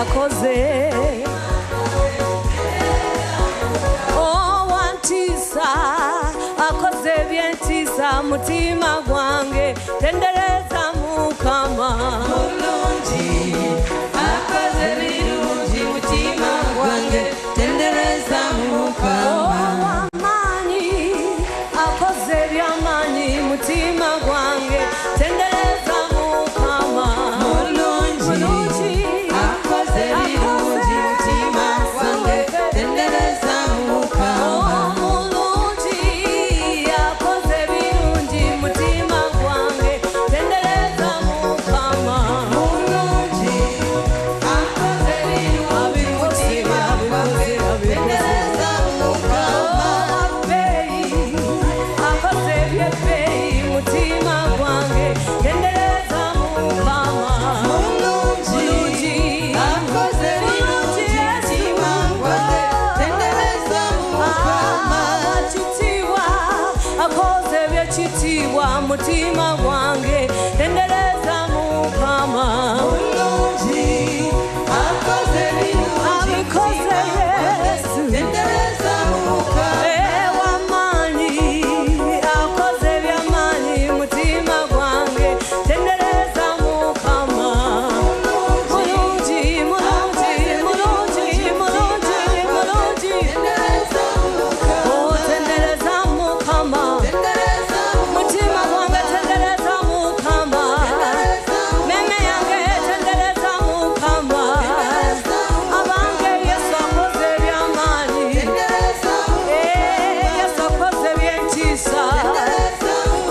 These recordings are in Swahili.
akoze oh wantisa akoze byentisa mutima gwange tendereza mukama mulungi akoze birungi mutima gwange tendereza mukama amani akoze byamani mutima gwange tendereza mukama mulungi akoze birungi mutima gwange tendereza mukama mulungi akoze birungi mutima gwange tendereza mukama mulungi akoze birungi mutima gwange tendereza mukama beyi akoze byebbeyi mutima gwange tendereza mukama mulungi akoze birungi mutima gwange tendereza mukama chitiwa akoze byechitiwa mutima gwange tendereza mukama mulungi akoze birungi mutima Yesu tendereza mukama wamani akoze byamani mutima gwange tendereza mukama mulungi mulungi mulungi mulungi mulungi tendereza mukama oh tendereza mukama mutima gwange tendereza mukama meme yange tendereza mukama abange Yesu akoze byamani Yesu akoze byentisa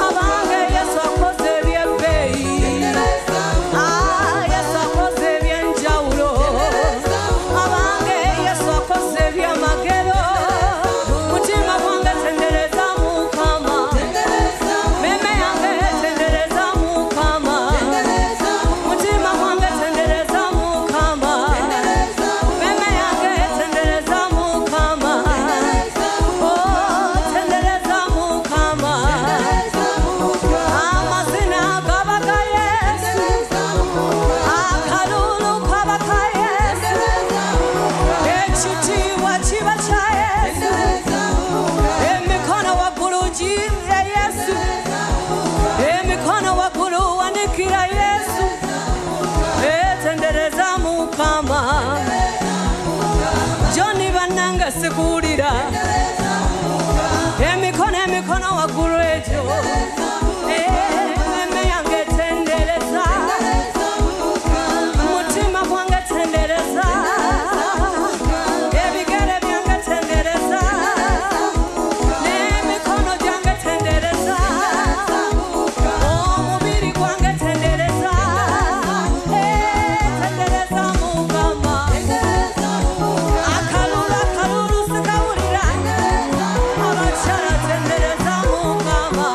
abange Yesu akoze byebbeyi Yesu akoze byenjawulo abange Yesu akoze byamagero mutima gwange tendereza mukama meme yange tendereza mukama mutima gwange tendereza mukama meme yange tendereza mukama oh tendereza mukama amazina gabaka Yesu akalulu kabaka Yesu ekitiibwa kiba kya Yesu emikono waggulu giyimye Yesu emikono waggulu wanikira Yesu tendereza mukama Joni bannange sikuwulira emikono waggulu ekyo meme yange tendereza mutima gwange tendereza ebigere byange tendereza n'emikono gyange tendereza omubiri gwange tendereza tendereza mukama akalulu sikawulira abakyala tendereza mukama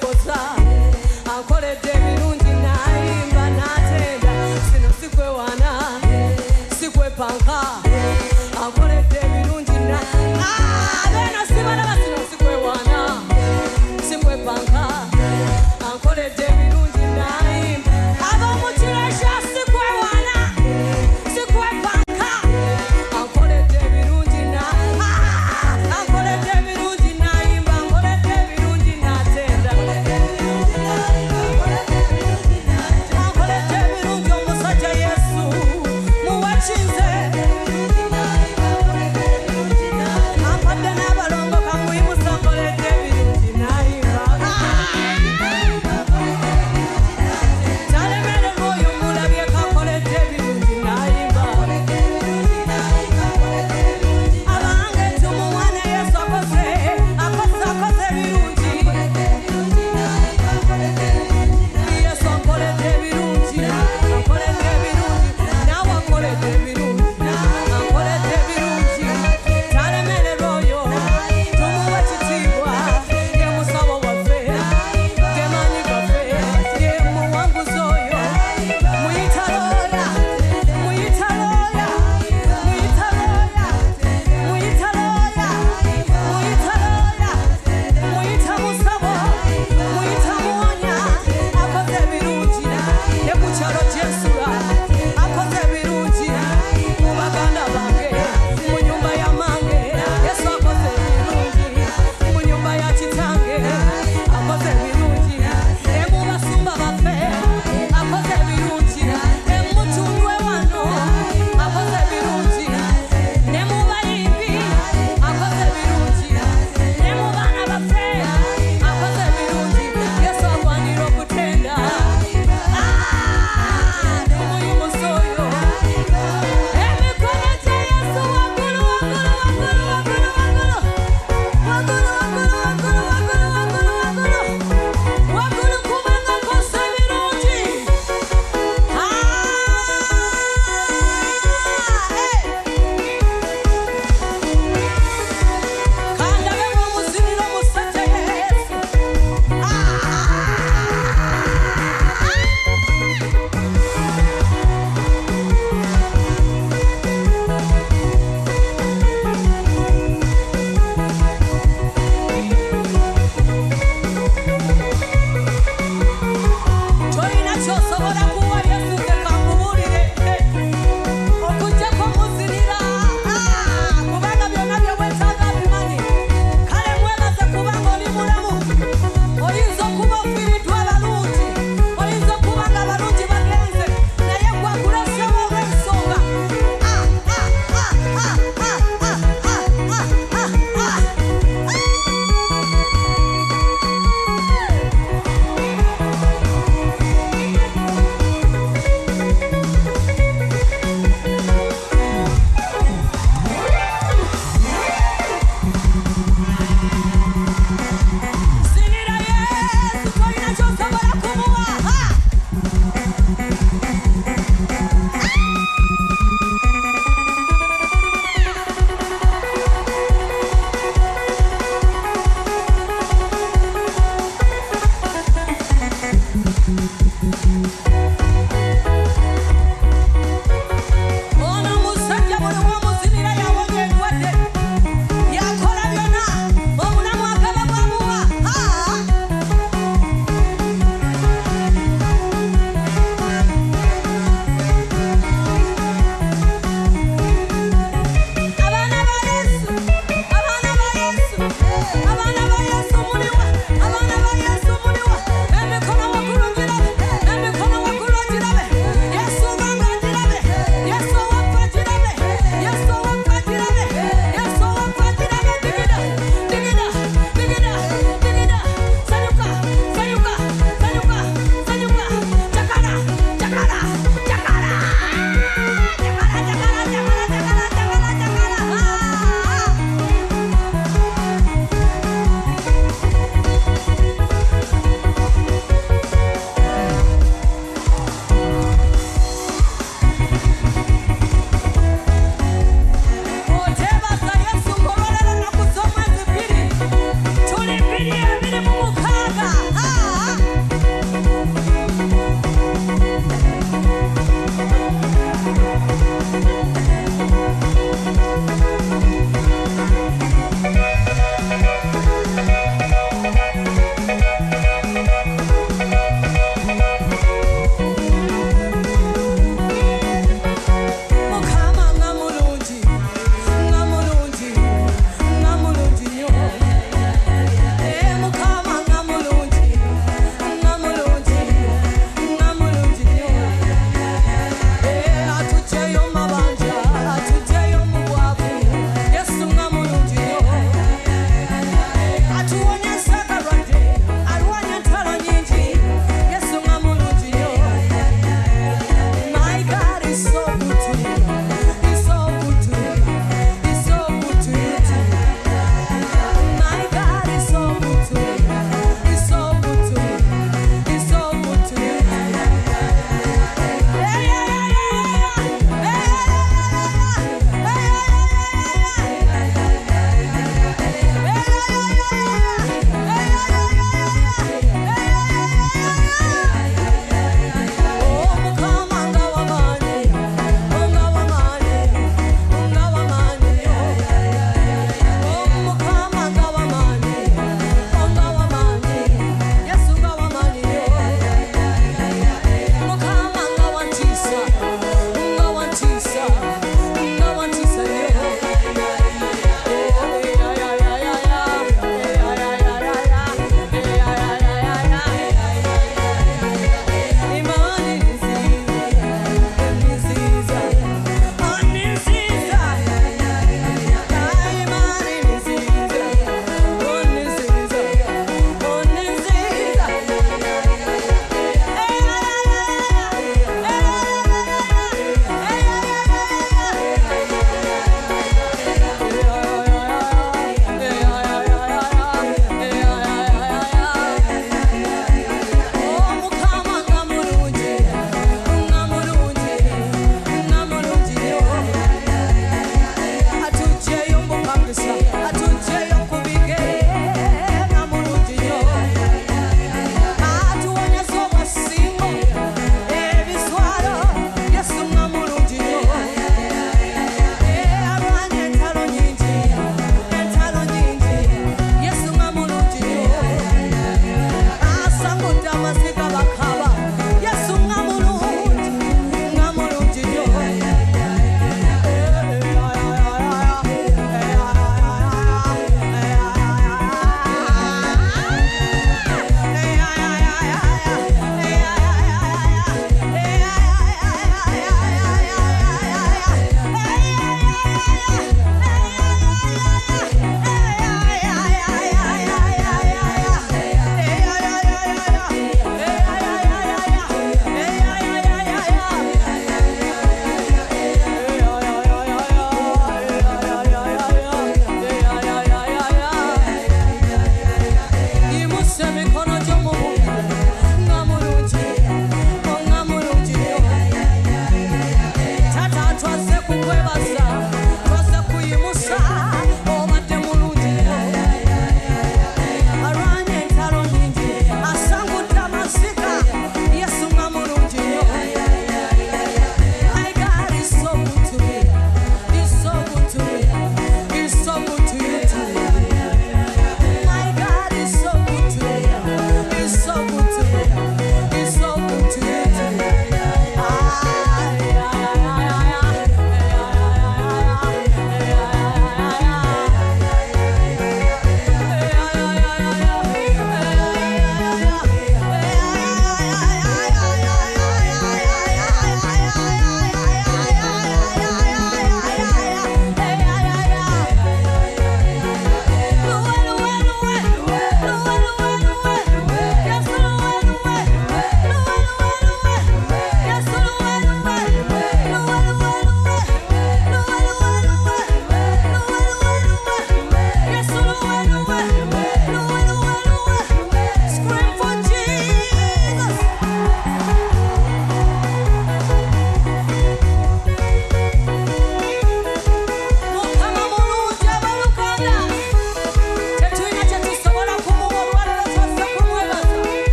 kosa ankoledde ebirungi nayimba natenda sino sikwewana sikwepanka ankoledde ebirungi beno sibalaba sino sikwewana sikwepanka ankoledde ebirungi nayimba ab'omukirasha sikwewana sikwepanka ankoledde ebirungi ankoledde ebirungi nayimba ankoledde ebirungi natenda ankoledde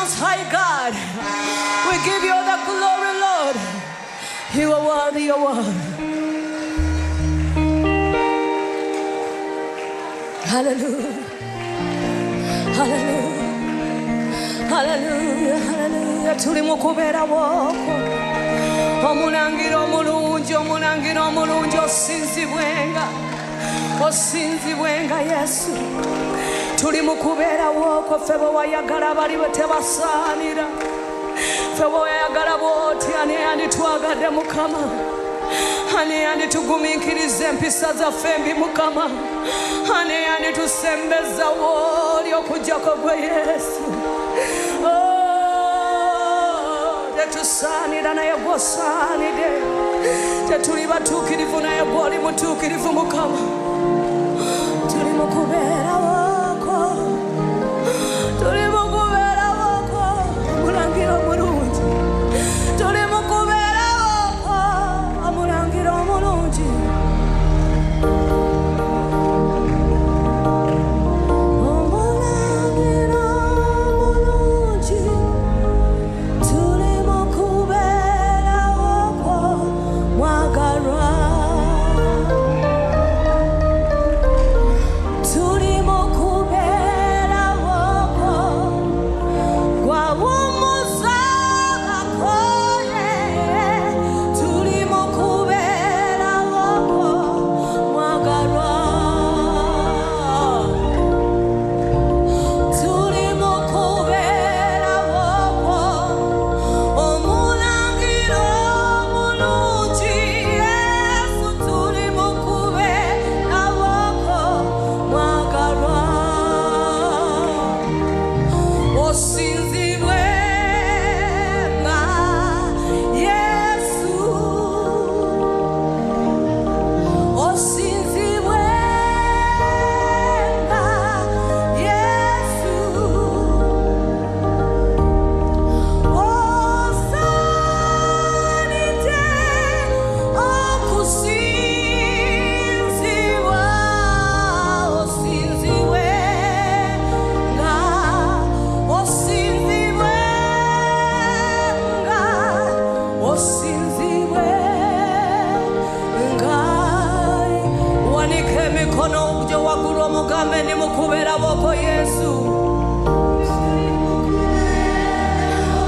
Most High God. We give you the glory, Lord. You are worthy, you are worthy. Hallelujah. Hallelujah. Hallelujah. Hallelujah. Tuli mukubera woko. Omunangiro mulungi, omunangiro mulungi, osinzibwenga. Osinzibwenga Yesu. Tuli mukubera woko, febo wayagala bali tebasaanira. Febo wayagala boti ani anditwagadde Mukama. Ani anditugumikiriza empisa zaffe mbi Mukama. Ani anditusembeza woli okujjako gwe Yesu. Tetusaanira naye gw'osaanidde. Tetuli batuukirivu naye gw'oli mutuukirivu Mukama. Tuli mukubeera woko. Tuli mukubeera woko. Omulangira omulungi. Tuli mukubeera woko. Omulangira omulungi.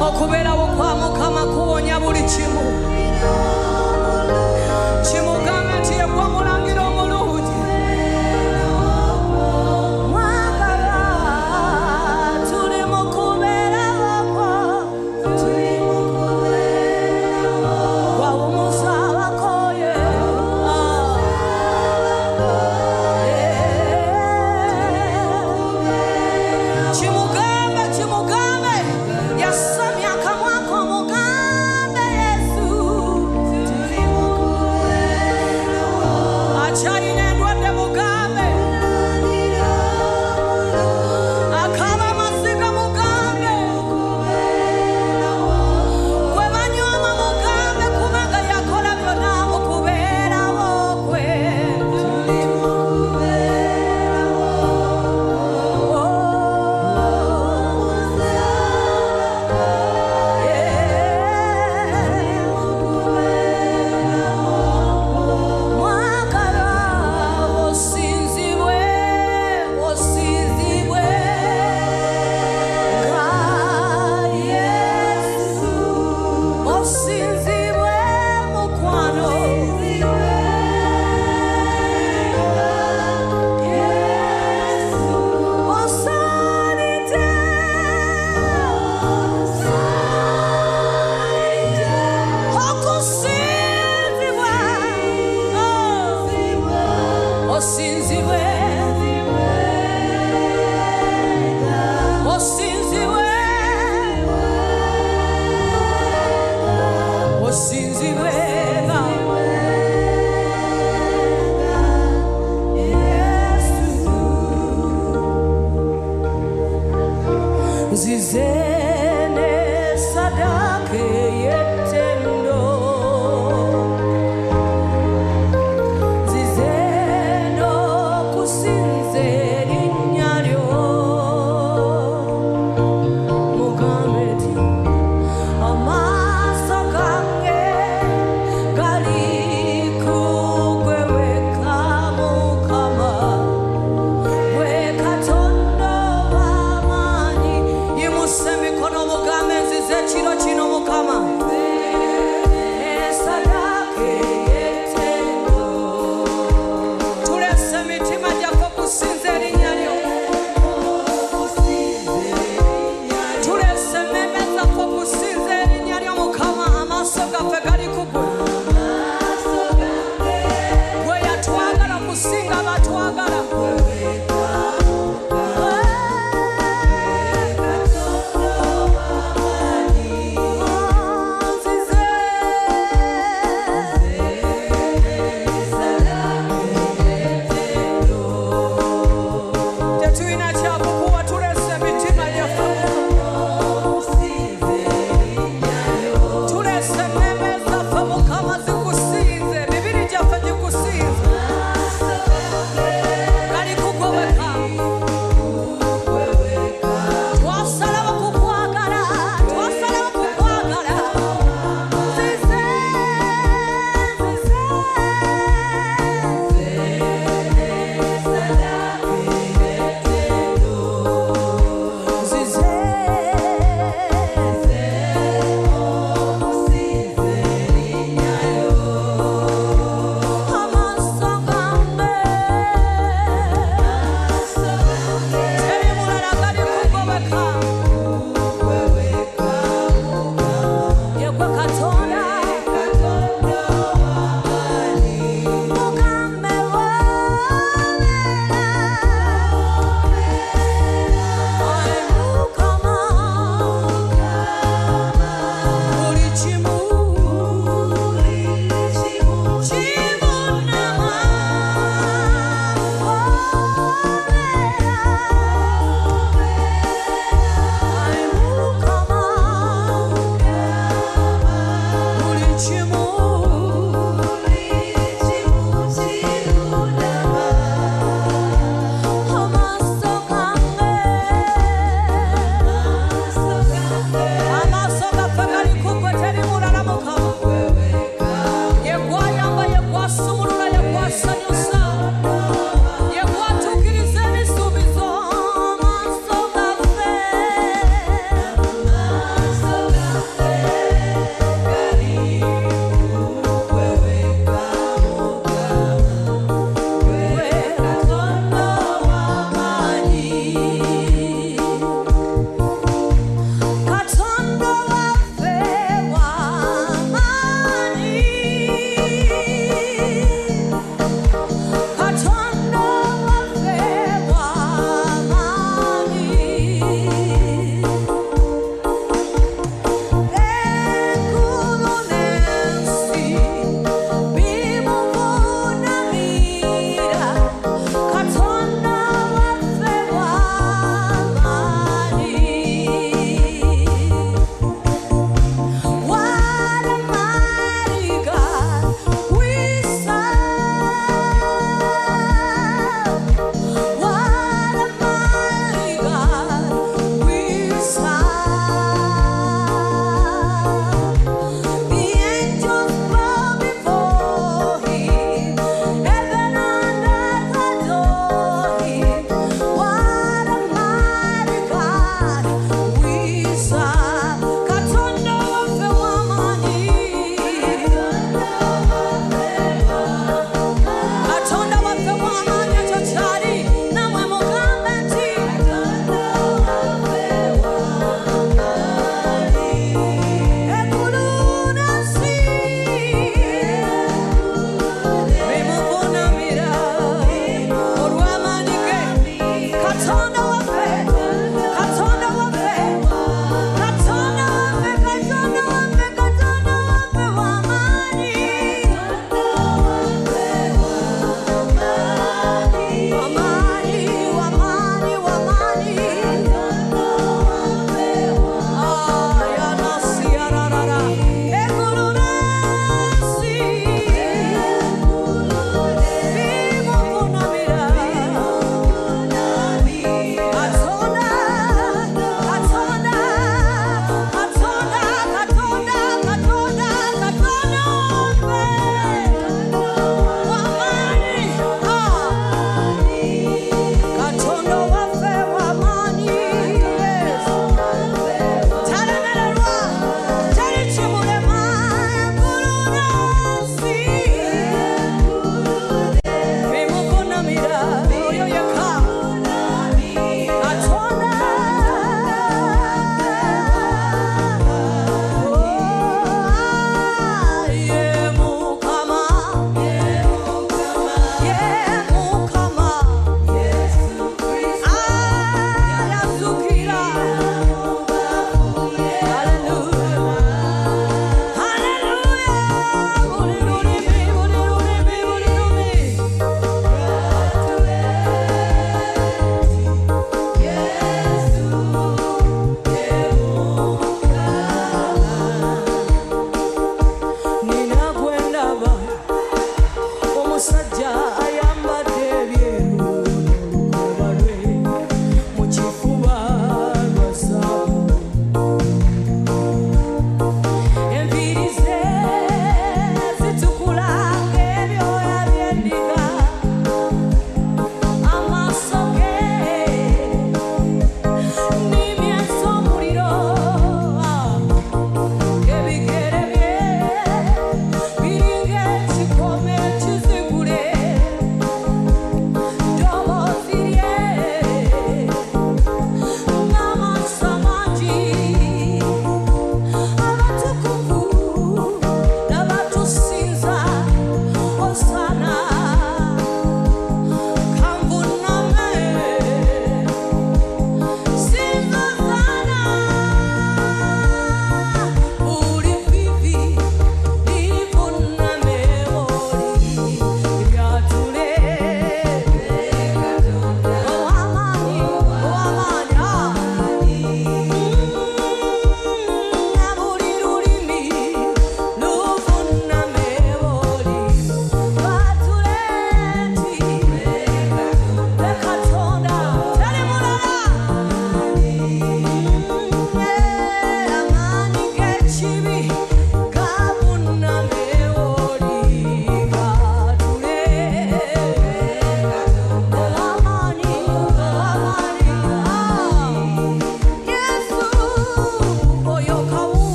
Okuberawo kwa Mukama kuwonya buli kimu. Kimugambe nti ye gwe mulangira omulungi. Mwagala tuli mukubeerawo. Tuli mukubeerawo. Gwawumusa abakoye. Kimugambe yasamya akamwa k'omugambe Yesu. Akyalina endwadde mugambe. Akaaba amaziga mugambe. Gwe banyooma mugambe kubanga yakola byonna mukubeerawo kwe. Zizene sadake yetendo. Zizeno kusinze linyalyo. Mugambe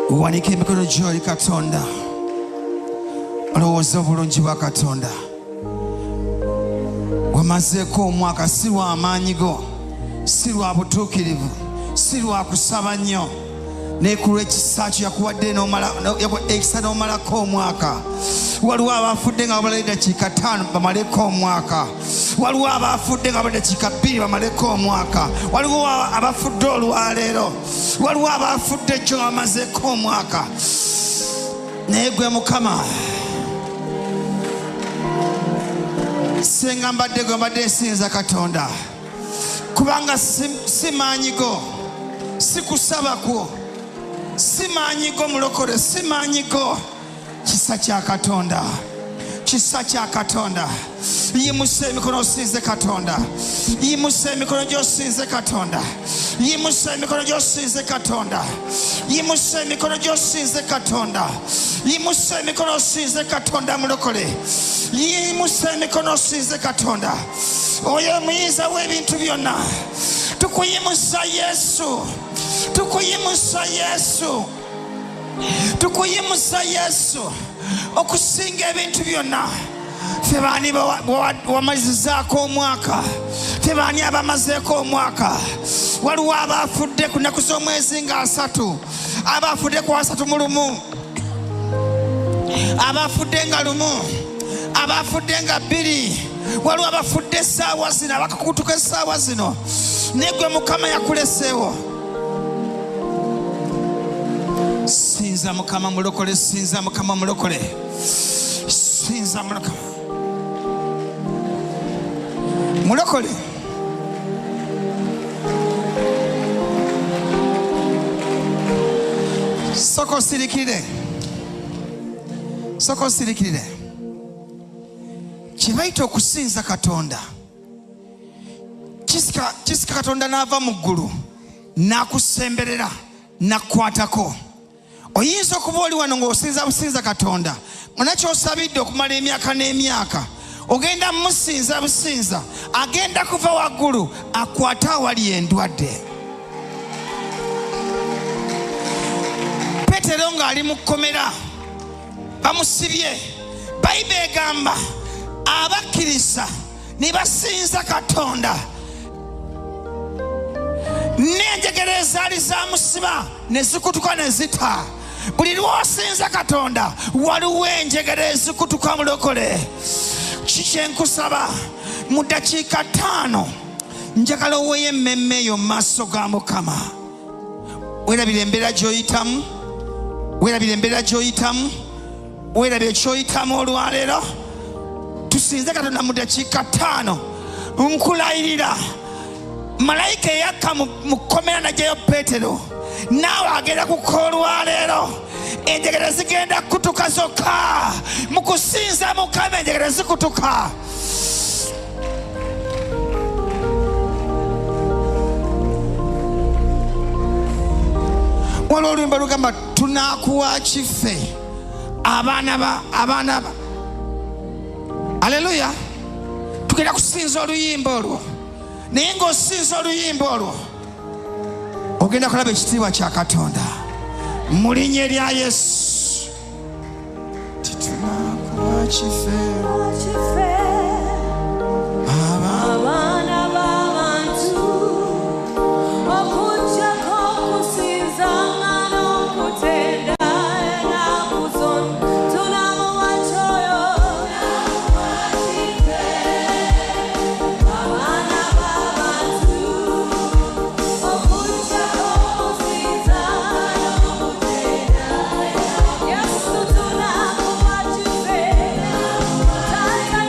Wanike mikono juu Katonda. Olowooza obulungi bwa Katonda. Wamazeeko omwaka si lwa amaanyi go, si lwa butuukirivu, si lwa kusaba nnyo naye ku lw'ekisa kyo yakuwadde ekisa n'omalako omwaka. Waliwo abafudde nga bamala eddakiika 5 bamaleko omwaka. Waliwo abafudde nga bamala eddakiika 2 bamaleko omwaka. Waliwo abafudde olwaleero. Waliwo abafudde ekyo nga bamazeeko omwaka. Naye gwe Mukama, senga mbadde gwe mbadde nsinza Katonda, kubanga si maanyigo, si kusaba kwo, si maanyigo mulokole, si maanyigo, kisa kya Katonda, kisa kya Katonda. Yimusa emikono osinze Katonda, yimusa emikono gy'osinze Katonda, yimusa emikono gy'osinze Katonda, yimusa emikono gy'osinze Katonda, yimusa emikono osinze Katonda mulokole, yimusa emikono osinze Katonda. Oyo muyinza w'ebintu byonna, tukuyimusa Yesu, tukuyimusa Yesu, tukuyimusa Yesu okusinga ebintu byonna. Ffe baani wamalizizaako omwaka, ffe baani abamazeeko omwaka. Waliwo abafudde ku nnaku z'omwezi nga 3, abafudde ku 31, abafudde nga 1, abafudde nga 2. Waliwo abafudde essaawa zino, abakakutuka essaawa zino. Naye gwe Mukama yakuleseewo. Sinza Mukama mulokole, sinza Mukama mulokole, sinza mulokole, mulokole. Soko sirikire, soko sirikire. Kibaita okusinza Katonda, kisika Katonda n'ava mu ggulu n'akusemberera n'akukwatako. Oyinza okuba oli wano ng'osinza businza Katonda nga nakyosabidde okumala emyaka n'emyaka, ogenda musinza businza, agenda kuva waggulu akwate awali endwadde. Petero ng'ali mu kkomera bamusibye, Bayibuli egamba abakkiriza ne basinza Katonda, n'enjegere ezaali zamusiba ne zikutuka ne zita. Buli lw'osinza Katonda waliwo enjegere ezikutuka mulokole. Kikyenkusaba mu ddakiika 5 njagala oweeyo emmemme eyo mu maaso ga Mukama. Weerabira embeera gy'oyitamu, weerabira embeera gy'oyitamu, weerabira ekyoyitamu olwaleero. Tusinze Katonda mu ddakiika 5. Nkulayirira malayika eyakka mu kkomera najjayo Petero, naawe agenda kukola olwaleero. Enjegere zigenda kutuka zokka mu kusinza Mukama, enjegere zikutuka. Waliwo oluyimba lugamba tunaakuwa kiffe abaana ba. Aleluya. Tugenda kusinza oluyimba olwo, naye ng'osinza oluyimba olwo ogenda kulaba ekitiibwa kya Katonda mu linnya erya Yesu. Tunaakuwa kiffe abaana b'abantu okujjako okusinza n'okutenda ennaku zonna. Tunamuwa kyoyo abaana b'abantu okujjako okusinza n'okutenda. Yesu tunamuwa kiffe, Tata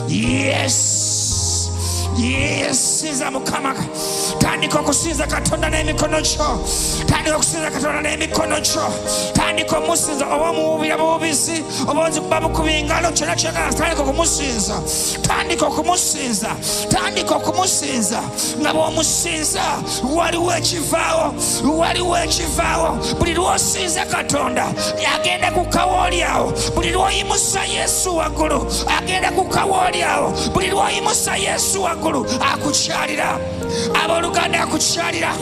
Yes. Sinza Mukama. Tandika okusinza Katonda n'emikono gyo. Tandika okusinza Katonda n'emikono gyo. Tandika okumusinza oba muwubira bubisi oba ozikuba bukuba engalo kyonna kyagala tandika okumusinza. Tandika okumusinza. Tandika okumusinza. Nga bw'omusinza waliwo ekivaawo. Waliwo ekivaawo. Buli lw'osinza Katonda agenda kukawooli awo. Buli lw'oyimusa Yesu waggulu agenda kukawooli awo. Buli lw'oyimusa Yesu waggulu akukyalira. Abooluganda akukyalira.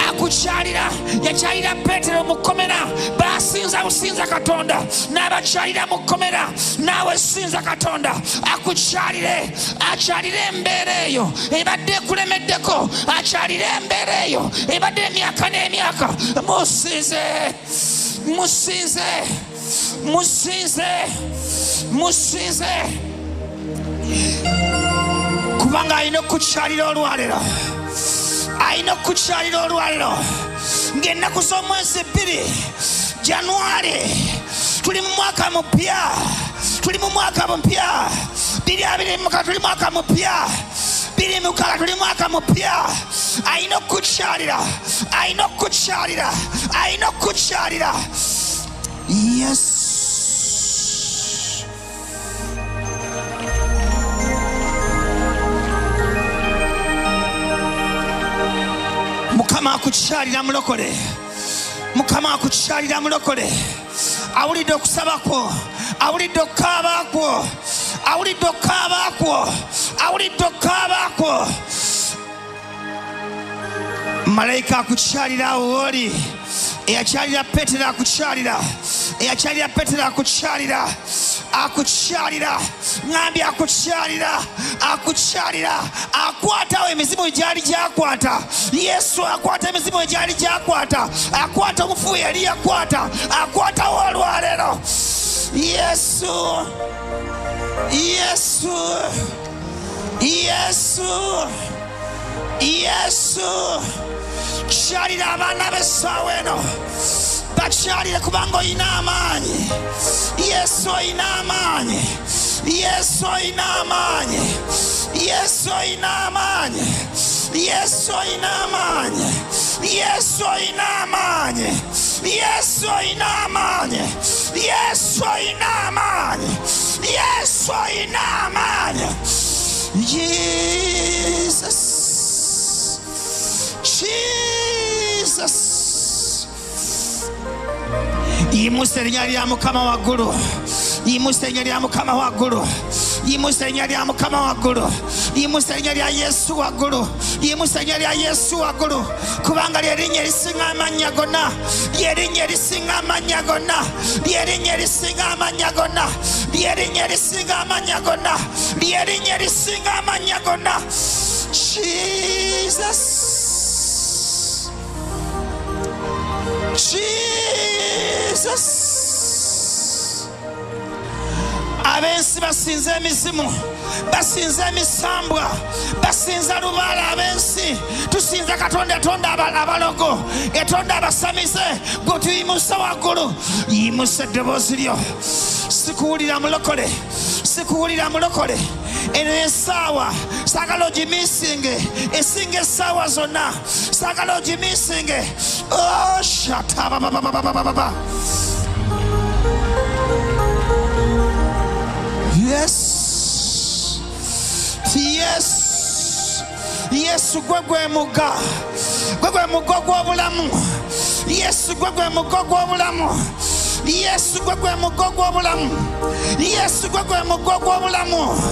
Akukyalira. Yakyalira Peetero mu kkomera. Basinza businza Katonda n'abakyalira mu kkomera. Naawe sinza Katonda akukyalire. Akyalire embeera eyo ebadde ekulemeddeko. Akyalire embeera eyo ebadde emyaka n'emyaka. Musinze. Musinze. Musinze. Musinze. Kubanga alina okukyalira olwaleero. Alina okukyalira olwaleero. Ng'ennaku z'omwezi 2 January tuli mu mwaka mupya. Tuli mu mwaka mupya. 2024 tuli mwaka mupya. 2026 tuli mwaka mupya. Alina okukyalira. Alina okukyalira. Alina okukyalira. Yes. Mukama akukyalira mulokole. Mukama akukyalira mulokole. Awulidde okusaba kwo. Awulidde okukaaba kwo. Awulidde okukaaba kwo. Awulidde okukaaba kwo. Malayika akukyalira awo w'oli. Eyakyalira Peetero akukyalira. Eyakyalira Peetero akukyalira. Akukyalira. Ngambye akukyalira. Akukyalira. Akwatawo emizimu gyali gyakwata. Yesu akwata emizimu gyali gyakwata. Akwata omufu yali yakwata. Akwatawo olwaleero. Yesu. Yesu. Yesu. Yesu. Kyalira abaana b'essaawa eno. Bakyalire kubanga oyina amaanyi. Yesu oyina amaanyi. Yesu oyina amaanyi. Yesu oyina amaanyi. Yesu oyina amaanyi. Yesu oyina amaanyi. Yesu oyina amaanyi. Yesu oyina amaanyi. Yesu oyina amaanyi. Jesus. Jesus. Yimusa erinnya lya Mukama waggulu. Yimusa erinnya lya Mukama waggulu. Yimusa erinnya lya Mukama waggulu. Yimusa erinnya lya Yesu waggulu. Yimusa erinnya lya Yesu waggulu. Kubanga ly'erinnya erisinga amannya gonna. Ly'erinnya erisinga amannya gonna. Ly'erinnya erisinga amannya gonna. Ly'erinnya erisinga amannya gonna. Ly'erinnya erisinga amannya gonna. Jesus. Jesus. Abensi basinze emizimu. Basinze emisambwa. Basinze lubaala abensi. Tusinze Katonda etonda abalogo. Etonda abasamize. Gwe tuyimusa waggulu. Yimusa eddoboozi lyo. Sikuwulira mulokole. Sikuwulira mulokole. Eno essaawa saagala ogimisinge. Esinga essaawa zonna. Saagala ogimisinge. Oh, shata babababababa. Yes. Yes. Yesu gwe mugga. Gwe mugga gw'obulamu. Yesu gwe mugga gw'obulamu. Yesu gwe mugga gw'obulamu. Yesu gwe mugga gw'obulamu.